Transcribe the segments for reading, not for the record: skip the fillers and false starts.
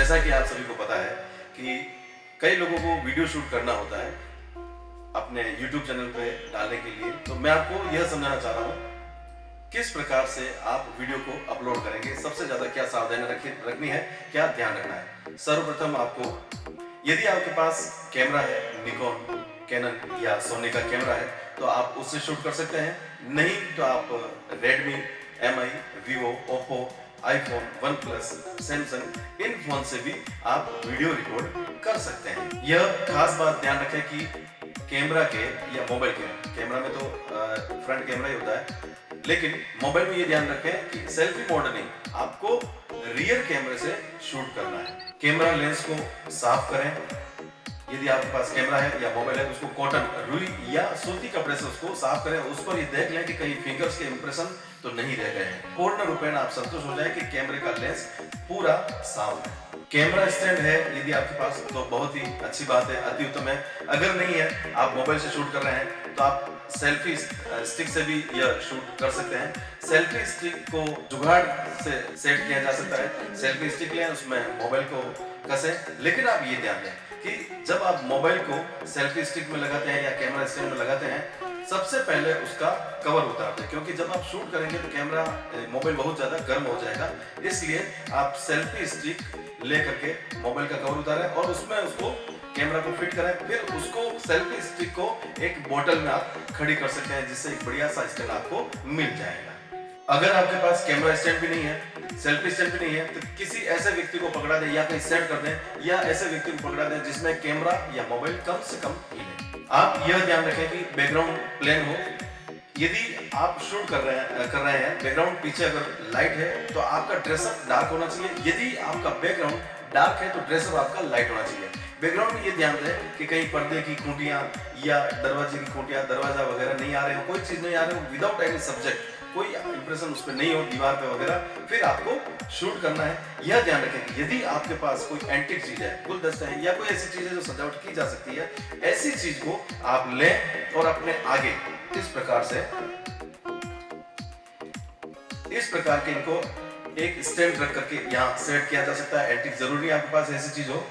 जैसा कि आप सभी को पता है कि कई लोगों को वीडियो शूट करना होता है अपने YouTube चैनल पे डालने के लिए, तो मैं आपको यह समझाना चाह रहा हूँ किस प्रकार से आप वीडियो को अपलोड करेंगे। सबसे ज्यादा क्या सावधानी रखनी है, क्या ध्यान रखना है। सर्वप्रथम आपको, यदि आपके पास कैमरा है, निकॉन, कैनन या सोनी का कैमरा है तो आप उससे शूट कर सकते हैं। नहीं तो आप Redmi, Mi, Vivo, Oppo, iPhone, OnePlus, Samsung, इन फोन से भी आप वीडियो रिकॉर्ड कर सकते हैं। यह खास बात ध्यान रखें कि कैमरा के या मोबाइल के, कैमरा में तो फ्रंट कैमरा ही होता है, लेकिन मोबाइल में ये ध्यान रखें कि सेल्फी मोड नहीं, आपको रियर कैमरे से शूट करना है। कैमरा लेंस को साफ करें। यदि आपके पास कैमरा है या मोबाइल है तो उसको कॉटन, रुई या सूती कपड़े से उसको साफ करें। उस पर ये देख लें कि कहीं फिंगर्स के इंप्रेशन तो नहीं रह गए हैं। पूर्ण रूपेण आप संतुष्ट हो जाए कि कैमरे का लेंस पूरा साफ है। कैमरा स्टैंड है यदि आपके पास तो बहुत ही अच्छी बात है, अति उत्तम है। अगर नहीं है, आप मोबाइल से शूट कर रहे हैं तो आप सेल्फी स्टिक से भी यह शूट कर सकते हैं। सेल्फी स्टिक को जुगाड़ से सेट किया जा सकता है। सेल्फी स्टिक लें, उसमें मोबाइल को कसें, लेकिन आप ये ध्यान दें कि जब आप मोबाइल को सेल्फी स्टिक में लगाते हैं या कैमरा स्टैंड में लगाते हैं, सबसे पहले उसका कवर उतारते हैं, क्योंकि जब आप शूट करेंगे तो कैमरा, मोबाइल बहुत ज्यादा गर्म हो जाएगा। इसलिए आप सेल्फी स्टिक लेकर के मोबाइल का कवर उतारें और उसमें उसको कैमरा को फिट करें। फिर उसको सेल्फी स्टिक को एक बोतल में आप खड़ी कर सकते हैं, जिससे एक बढ़िया सा स्टैंड आपको मिल जाएगा। अगर आपके पास कैमरा स्टैंड भी नहीं है, सेल्फी स्टैंड भी नहीं है, तो किसी ऐसे व्यक्ति को पकड़ा दें या कहीं सेट कर दें, या ऐसे व्यक्ति को पकड़ा दें जिसमें कैमरा या मोबाइल कम से कम हिले। आप यह ध्यान रखें कि बैकग्राउंड प्लेन हो। यदि आप शूट कर रहे हैं, बैकग्राउंड पीछे अगर लाइट है तो आपका ड्रेसअप डार्क होना चाहिए। यदि आपका बैकग्राउंड डार्क है तो ड्रेसअप आपका लाइट होना चाहिए। बैकग्राउंड में ये ध्यान दें कि कहीं पर्दे की खूंटियां या दरवाजे की खूंटियां, दरवाजा वगैरह नहीं आ रहे हो, कोई चीज नहीं आ रही हो, विदाउट एनी सब्जेक्ट, कोई इंप्रेशन उस पर नहीं हो दीवार पे वगैरह, फिर आपको शूट करना है। यह ध्यान रखें कि यदि आपके पास कोई एंटीक चीज है, गुलदस्ता है या कोई ऐसी चीज है जो सजावट की जा सकती है, ऐसी चीज को आप लें और अपने आगे इस प्रकार के इनको एक स्टैंड रख करके यहाँ सेट किया जा सकता है। एंटीक जरूरी नहीं आपके पास ऐसी चीज हो,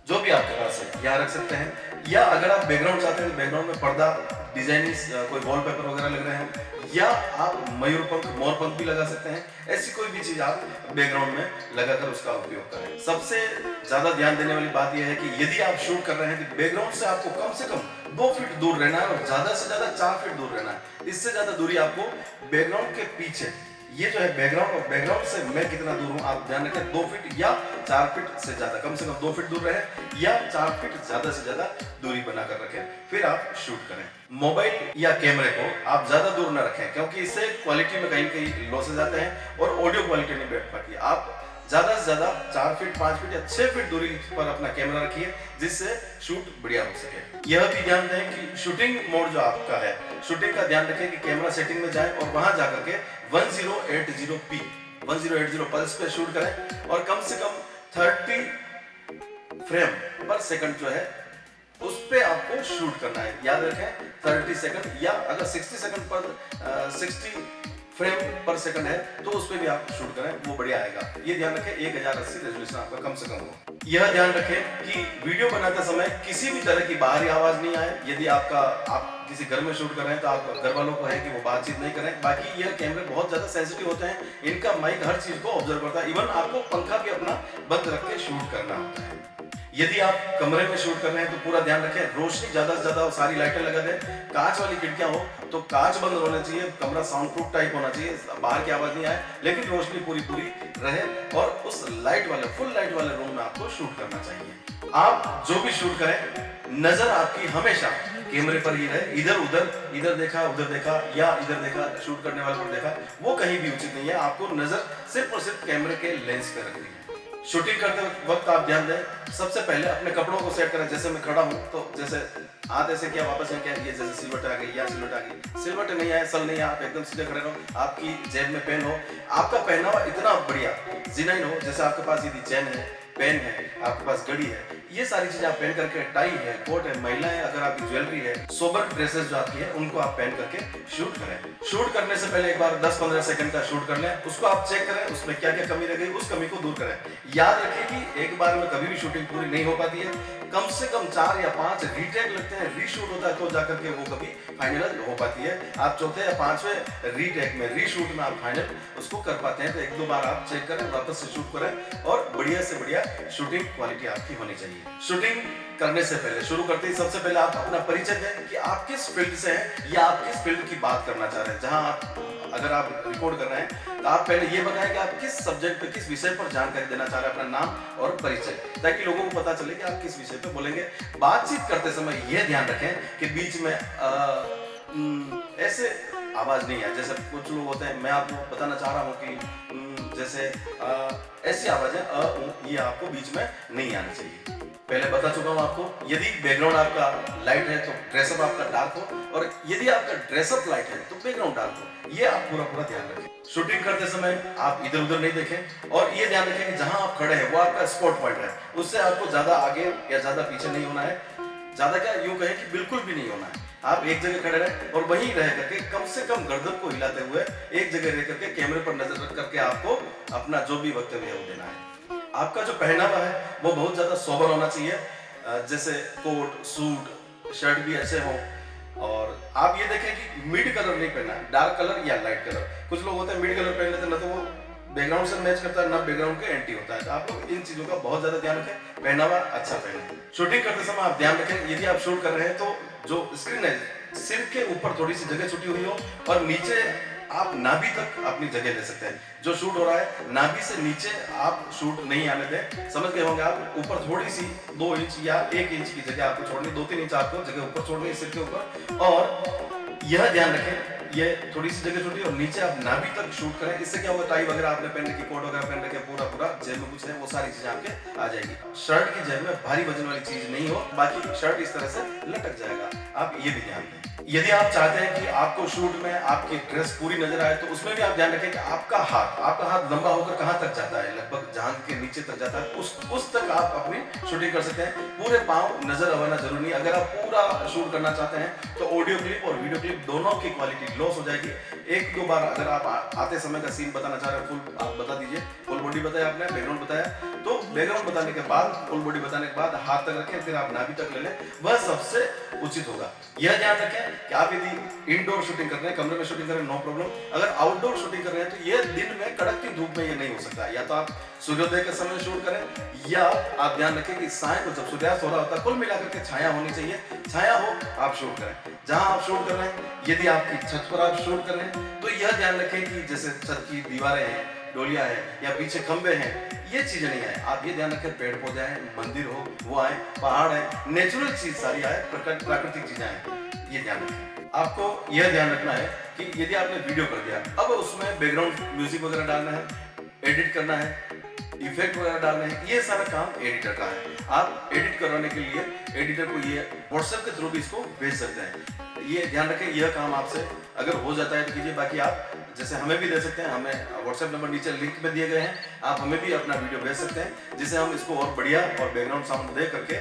जो भी आपके पास है यहाँ रख सकते हैं। या अगर आप बैकग्राउंड चाहते हैं तो बैकग्राउंड में पर्दा, डिजाइनिंग, कोई वॉलपेपर वगैरह लग रहे हैं, या आप मयूरपंख, मोरपंख भी लगा सकते हैं। ऐसी कोई भी चीज आप बैकग्राउंड में लगाकर उसका उपयोग करें। सबसे ज्यादा ध्यान देने वाली बात यह है कि यदि आप शूट कर रहे हैं तो बैकग्राउंड से आपको कम से कम 2 फीट दूर रहना है और ज्यादा से ज्यादा 4 फीट दूर रहना है। इससे ज्यादा दूरी आपको बैकग्राउंड के पीछे, ये जो है बैकग्राउंड और बैकग्राउंड से मैं कितना दूर हूं आप ध्यान रखें। 2 फीट या 4 फीट से ज्यादा, कम से कम 2 फीट दूर रहे या 4 फीट ज्यादा से ज्यादा दूरी बनाकर रखें, फिर आप शूट करें। मोबाइल या कैमरे को आप ज्यादा दूर ना रखें, क्योंकि इससे क्वालिटी में कहीं कहीं लॉसेज आते हैं और ऑडियो क्वालिटी नहीं बैठ पाती। आप ज्यादा से ज्यादा 4 फीट, 5 फीट या 6 फीट दूरी पर अपना कैमरा रखिए, जिससे शूट बढ़िया हो सके। यह भी ध्यान दें कि शूटिंग मोड जो आपका है, शूटिंग का ध्यान रखें कि कैमरा सेटिंग में जाए और वहां जाकर के 1080p 1080 पल्स पे शूट करें और कम से कम 30 फ्रेम पर सेकंड जो है उस पे आपको शूट करना है। याद रखें 30 सेकंड, या अगर 60 सेकंड पर 60 फ्रेम पर सेकंड है तो उस पे भी आप शूट करें, वो बढ़िया आएगा। ये ध्यान रखें 1080 रेजोल्यूशन आपका कम से कम हो। यह ध्यान रखें कि वीडियो बनाते समय किसी भी तरह की बाहरी आवाज नहीं आए। यदि आप किसी घर में शूट कर रहे हैं तो आप घर वालों को है कि वो बातचीत नहीं करें। बाकी यह कैमरे बहुत ज्यादा सेंसिटिव होते हैं, इनका माइक हर चीज को ऑब्जर्व करता है। इवन आपको पंखा भी अपना बंद रख के शूट करना होता है। यदि आप कमरे में शूट कर रहे हैं तो पूरा ध्यान रखें, रोशनी ज्यादा से ज्यादा सारी लाइटें लगा दें। कांच वाली खिड़कियां हो तो कांच बंद होना चाहिए, कमरा साउंड प्रूफ टाइप होना चाहिए, बाहर की आवाज नहीं आए, लेकिन रोशनी पूरी रहे और उस लाइट वाले, फुल लाइट वाले रूम में आपको शूट करना चाहिए। आप जो भी शूट करें, नजर आपकी हमेशा कैमरे पर ही रहे। इधर उधर, इधर देखा उधर देखा या इधर देखा, शूट करने वाले को देखा, वो कहीं भी उचित नहीं है। आपको नजर सिर्फ और सिर्फ कैमरे के लेंस पे रखनी है। शूटिंग करते वक्त आप ध्यान दें, सबसे पहले अपने कपड़ों को सेट करें। जैसे मैं खड़ा हूं तो जैसे हाथ ऐसे किया, वापस यहाँ किया, ये जैसे सिलवट आ गई या सिलवट आ गई, सिलवट नहीं आए, सल नहीं, आप एकदम सीधे खड़े रहो। आपकी जेब में पेन हो, आपका पहनावा इतना बढ़िया जिनाइन हो, जैसे आपके पास यदि चैन है पेन है, आपके पास घड़ी है, ये सारी चीजें आप पहन करके, टाई है, कोट है, महिलाएं अगर आपकी ज्वेलरी है, सोबर ड्रेसेस जो आपकी है उनको आप पहन करके शूट करें। शूट करने से पहले एक बार 10-15 सेकंड का शूट कर लें, उसको आप चेक करें उसमें क्या क्या कमी रह गई, उस कमी को दूर करें। याद रखें कि एक बार में कभी भी शूटिंग पूरी नहीं हो पाती है, कम से कम 4 या 5 रीटेक लगते हैं, रीशूट होता है तो जाकर के वो कभी फाइनल हो पाती है। आप चौथे या 5वें रीटेक में, रीशूट में आप फाइनल उसको कर पाते हैं। तो 1-2 बार आप चेक करें, वापस से शूट करें और बढ़िया से बढ़िया शूटिंग क्वालिटी आपकी होनी चाहिए। शूटिंग करने से पहले, शुरू करते ही सबसे पहले आप अपना परिचय दें कि आप किस फील्ड से हैं या आप किस फील्ड की बात करना चाह रहे हैं। जहां आप अगर आप रिकॉर्ड कर रहे हैं तो आप पहले ये बताएं कि आप किस सब्जेक्ट पे, किस विषय पर जानकारी देना चाह रहे हैं, अपना नाम और परिचय, ताकि लोगों को पता चले कि आप किस विषय पे बोलेंगे। बातचीत करते समय यह ध्यान रखें कि बीच में ऐसे आवाज नहीं है, जैसे कुछ लोग होते हैं, मैं आपको बताना चाह रहा हूँ कि जैसे ऐसी आवाजें ये आपको बीच में नहीं आनी चाहिए। पहले बता चुका हूं आपको, यदि बैकग्राउंड आपका लाइट है तो ड्रेसअप आपका डार्क हो, और यदि आपका ड्रेसअप लाइट है तो बैकग्राउंड डार्क हो। ये आप पूरा ध्यान रखें। शूटिंग करते समय आप इधर उधर नहीं देखें, और ये ध्यान रखें कि जहां आप खड़े हैं वो आपका स्पॉट पॉइंट है, उससे आपको ज्यादा आगे या ज्यादा पीछे नहीं होना है। ज्यादा क्या, यूं कहें कि बिल्कुल भी नहीं होना है। आप एक जगह खड़े रहें और वहीं रह करके कम से कम गर्दन को हिलाते हुए एक जगह रह करके कैमरे पर नजर रख करके आपको अपना जो भी वक्तव्य है वो देना है। आपका जो पहनावा है वो बहुत ज्यादा सोबर होना चाहिए, जैसे कोट, सूट, शर्ट भी अच्छे हो, और आप ये देखें कि मिड कलर नहीं पहनना है, डार्क कलर या लाइट कलर। कुछ लोग होते हैं मिड कलर पहन लेते हैं, ना तो वो बैकग्राउंड से मैच करता है, ना बैकग्राउंड के एंटी होता है। तो आप लोग इन चीजों का बहुत ज्यादा ध्यान रखें, पहनावा अच्छा पहने। शूटिंग करते समय आप ध्यान रखें, यदि आप शूट कर रहे हैं तो जो स्क्रीन है, सिर के ऊपर थोड़ी सी जगह छुटी हुई हो, और नीचे आप नाभि तक अपनी जगह ले सकते हैं। जो शूट हो रहा है नाभि से नीचे आप शूट नहीं आने दें, समझ गए होंगे आप। ऊपर थोड़ी सी 2 इंच या 1 इंच की जगह आपको छोड़नी, 2-3 इंच आपको जगह ऊपर छोड़नी है सिर के ऊपर, और यह ध्यान रखें ये थोड़ी सी जगह छोटी और नीचे आप नाभि तक शूट करें। इससे क्या होगा, टाई वगैरह आपने पहन रखी, कोट वगैरह पहन रखे, पूरा जेब में कुछ है, वो सारी चीजें आपके आ जाएगी। शर्ट की जेब में भारी वजन वाली चीज नहीं हो, बाकी शर्ट इस तरह से लटक जाएगा, आप ये भी ध्यान दें। यदि आप चाहते हैं कि आपको शूट में आपकी ड्रेस पूरी नजर आए तो उसमें भी आप ध्यान रखें कि आपका हाथ लंबा होकर कहां तक जाता है, लगभग जांघ के नीचे तक जाता है, उस तक आप अपनी शूटिंग कर सकते हैं। पूरे पांव नजर आना जरूरी नहीं। अगर आप पूरा शूट करना चाहते हैं तो ऑडियो क्लिप और वीडियो क्लिप दोनों की क्वालिटी लॉस हो जाएगी। 1-2 बार अगर आप आते समय का सीन बताना चाह रहे हैं, फुल आप बता दीजिए, फुल बॉडी बताया आपने, बैकग्राउंड बताया, तो बैकग्राउंड बताने के बाद, फुल बॉडी बताने के बाद हाथ तक रखें, फिर आप नाभि तक ले लें, वह सबसे उचित होगा। यह ध्यान रखें कि आप यदि इंडोर शूटिंग कर रहे हैं, कमरे में शूटिंग कर रहे हैं, नो प्रॉब्लम। अगर आउटडोर शूटिंग कर रहे हैं तो ये दिन में कड़कती धूप में ये नहीं हो सकता। या तो आप सूर्योदय के समय शूट करें, या आप ध्यान रखें कि साय को जब सूर्यास्त हो रहा होता है, कुल मिलाकर के छाया होनी चाहिए, छाया हो आप शूट करें। जहां आप शूट कर रहे हैं, यदि आपकी छत पर आप शूट कर रहे हैं तो यह ध्यान रखें कि जैसे छत की दीवारें हैं, डोलियां हैं, या पीछे खंबे हैं, ये चीजें नहीं आए। आप ये ध्यान रखें, पेड़ पौधे आए, मंदिर हो वो आए, पहाड़ है, नेचुरल चीज सारी आए, प्राकृतिक चीजें आए, ये ध्यान रखें। आपको यह ध्यान रखना है कि यदि आपने वीडियो कर दिया, अब उसमें बैकग्राउंड म्यूजिक वगैरह डालना है, एडिट करना है, इफेक्ट वगैरह डालने हैं, ये सारा काम एडिटर का है। आप एडिट करवाने के लिए एडिटर को ये व्हाट्सएप के थ्रू भी इसको भेज सकते हैं। ये ध्यान रखें, यह काम आपसे अगर हो जाता है तो कीजिए, बाकी आप जैसे हमें भी दे सकते हैं, हमें व्हाट्सएप नंबर नीचे लिंक में दिए गए हैं, आप हमें भी अपना वीडियो भेज सकते हैं, जिसे हम इसको और बढ़िया और बैकग्राउंड साउंड दे करके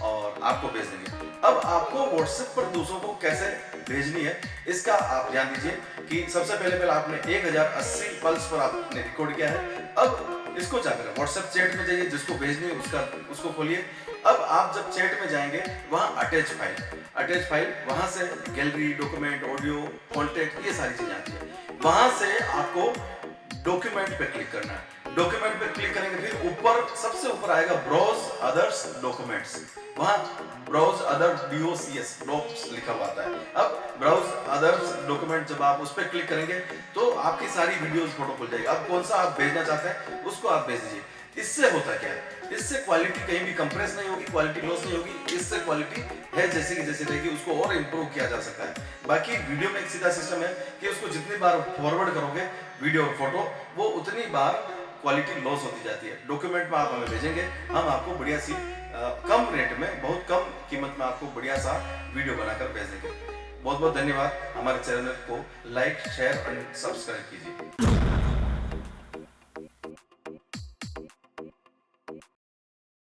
और आपको भेज देंगे। अब आपको व्हाट्सएप पर दूसरों को कैसे भेजनी है इसका आप ध्यान दीजिए कि सबसे पहले आपने 1080 पल्स पर आपने रिकॉर्ड किया है। अब इसको क्या करें, व्हाट्सएप चैट में जाइए, जिसको भेजनी है उसको खोलिए। अब आप जब चैट में जाएंगे वहां अटैच फाइल, वहां से गैलरी, डॉक्यूमेंट, ऑडियो, कॉन्टेक्ट, ये सारी चीजें आती है। वहां से आपको डॉक्यूमेंट पे क्लिक करना है। डॉक्यूमेंट पे क्लिक करेंगे, फिर ऊपर सबसे ऊपर आएगा ब्राउज अदर्स डॉक्यूमेंट्स, वहां ब्राउज अदर डॉक्स लिखा हुआ आता है। अब ब्राउज अदर्स डॉक्यूमेंट जब आप उस पर क्लिक करेंगे तो आपकी सारी वीडियोस फोटो खुल जाएगी। अब कौन सा आप भेजना चाहते हैं उसको आप भेज दीजिए। इससे होता क्या है, इससे क्वालिटी कहीं भी कंप्रेस नहीं होगी, क्वालिटी लॉस नहीं होगी, इससे क्वालिटी है जैसे की जैसे रहेगी, उसको और इम्प्रूव किया जा सकता है। बाकी वीडियो में एक सीधा सिस्टम है कि उसको जितनी बार फॉरवर्ड करोगे वीडियो और फोटो, वो उतनी बार क्वालिटी लॉस होती जाती है। डॉक्यूमेंट में आप हमें भेजेंगे, हम आपको बढ़िया सी कम रेट में, बहुत कम कीमत में आपको बढ़िया सा वीडियो बनाकर भेज देंगे। बहुत बहुत धन्यवाद। हमारे चैनल को लाइक, शेयर और सब्सक्राइब कीजिए।